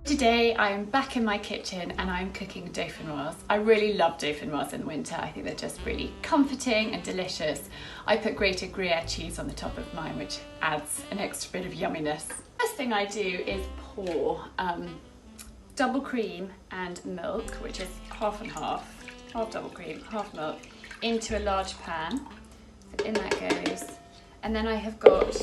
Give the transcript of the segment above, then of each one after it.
Today I'm back in my kitchen and I'm cooking Dauphinoise. I really love Dauphinoise in the winter. I think they're just really comforting and delicious. I put grated gruyère cheese on the top of mine, which adds an extra bit of yumminess. First thing I do is pour double cream and milk, which is half and half double cream, half milk, into a large pan. So in that goes. And then I have got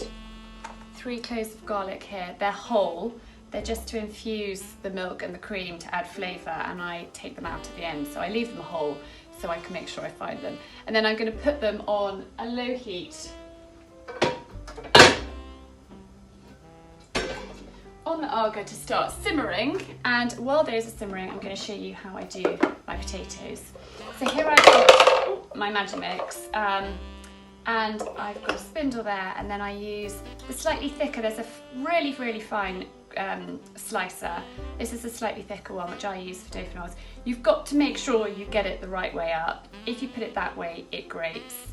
3 cloves of garlic here. They're whole. They're just to infuse the milk and the cream to add flavour, and I take them out at the end. So I leave them whole so I can make sure I find them. And then I'm going to put them on a low heat on the Aga to start simmering. And while those are simmering, I'm going to show you how I do my potatoes. So here I've got my Magimix. And I've got a spindle there, and then I use the slightly thicker, there's a really, really fine slicer. This is a slightly thicker one, which I use for Dauphinoise. You've got to make sure you get it the right way up. If you put it that way, it grates.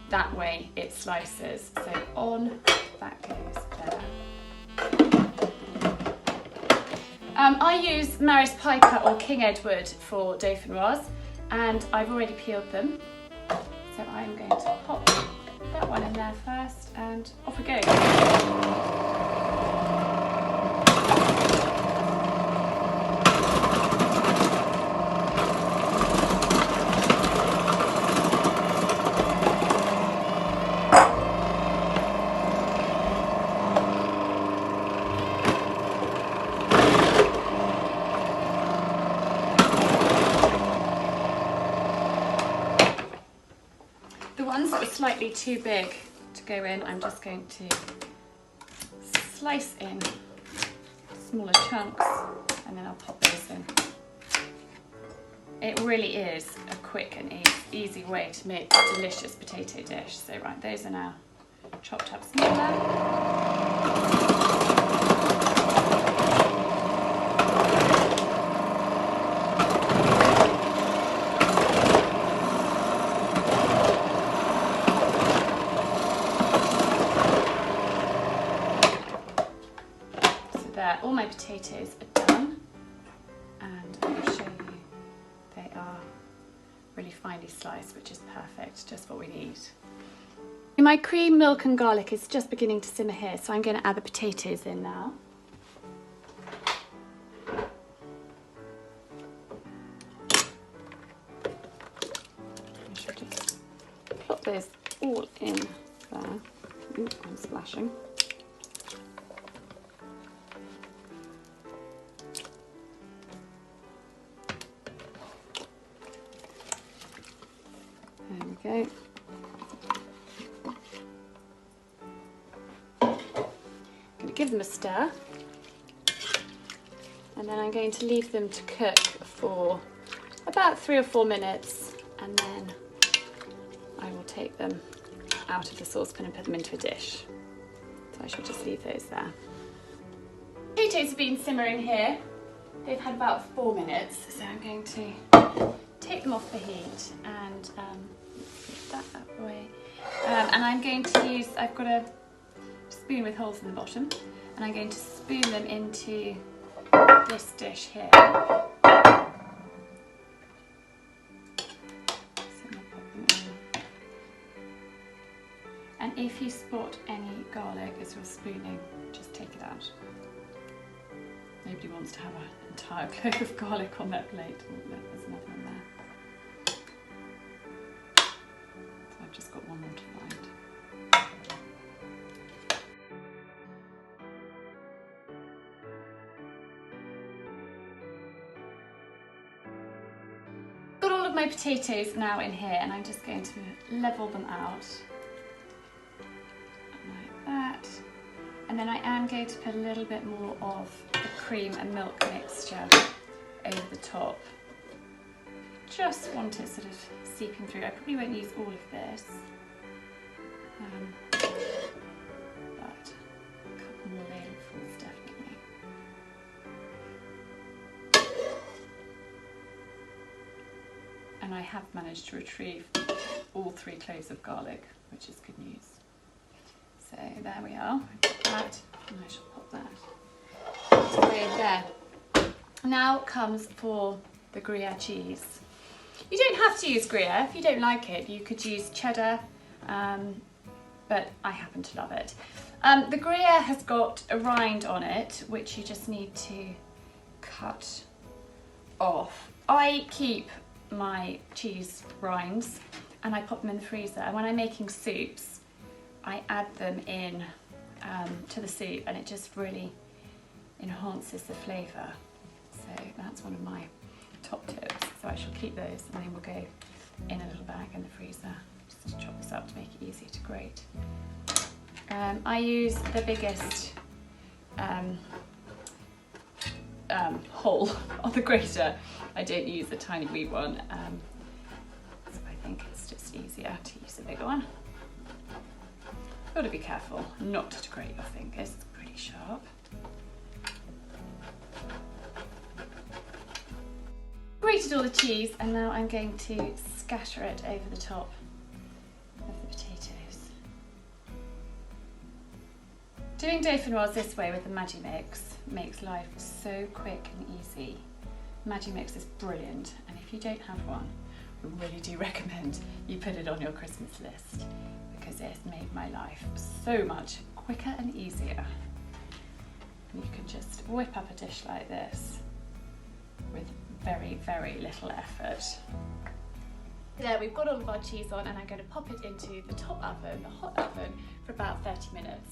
That way, it slices. So on that goes there. I use Maris Piper or King Edward for Dauphinoise, and I've already peeled them. So I'm going to pop that one in there first, and off we go. The ones that are slightly too big to go in, I'm just going to slice in smaller chunks, and then I'll pop those in. It really is a quick and easy way to make a delicious potato dish. So right, those are now chopped up smaller. There, all my potatoes are done, and I will show you they are really finely sliced, which is perfect, just what we need. My cream, milk and garlic is just beginning to simmer here, so I'm going to add the potatoes in now. I should just put those all in there. Ooh, I'm splashing. There we go. I'm going to give them a stir, and then I'm going to leave them to cook for about 3 or 4 minutes, and then I will take them out of the saucepan and put them into a dish. So I shall just leave those there. Potatoes have been simmering here. They've had about 4 minutes, so I'm going to take them off the heat and that way. And I'm going to use, I've got a spoon with holes in the bottom, and I'm going to spoon them into this dish here. So I'll pop them in. And if you spot any garlic as you're spooning, just take it out. Nobody wants to have an entire clove of garlic on their plate. Oh, look, there's another one there. So I've just got one more to find. Got all of my potatoes now in here, and I'm just going to level them out like that. And then I am going to put a little bit more of the cream and milk mixture over the top. Just want it sort of seeping through. I probably won't use all of this, but a couple more ladlefuls definitely. And I have managed to retrieve all 3 cloves of garlic, which is good news. So there we are, I've got that, and I shall pop that away there. Now comes for the gruyere cheese. You don't have to use gruyere. If you don't like it, you could use cheddar, but I happen to love it. The gruyere has got a rind on it, which you just need to cut off. I keep my cheese rinds and I pop them in the freezer, and when I'm making soups, I add them in to the soup, and it just really enhances the flavour. So that's one of my top tips. So I shall keep those, and then we'll go in a little bag in the freezer. Just chop this up to make it easy to grate. I use the biggest hole on the grater. I don't use the tiny wee one, so I think it's just easier to use a bigger one. Got to be careful not to grate your fingers, it's pretty sharp. Grated all the cheese, and now I'm going to scatter it over the top of the potatoes. Doing Dauphinoise this way with the Magimix makes life so quick and easy. Magimix is brilliant, and if you don't have one, I really do recommend you put it on your Christmas list, because it has made my life so much quicker and easier. And you can just whip up a dish like this with very, very little effort. There, we've got all of our cheese on, and I'm going to pop it into the top oven, the hot oven, for about 30 minutes.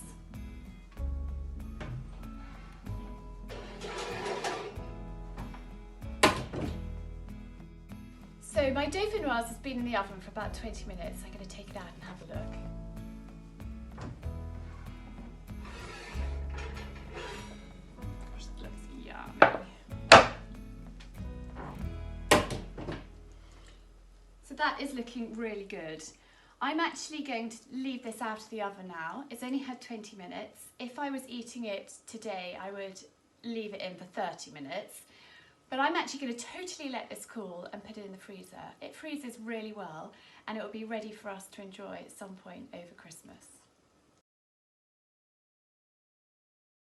So my Dauphinoise has been in the oven for about 20 minutes. I'm going to take it out and have a look. Gosh, that looks yummy. So that is looking really good. I'm actually going to leave this out of the oven now. It's only had 20 minutes. If I was eating it today, I would leave it in for 30 minutes. But I'm actually going to totally let this cool and put it in the freezer. It freezes really well, and it will be ready for us to enjoy at some point over Christmas.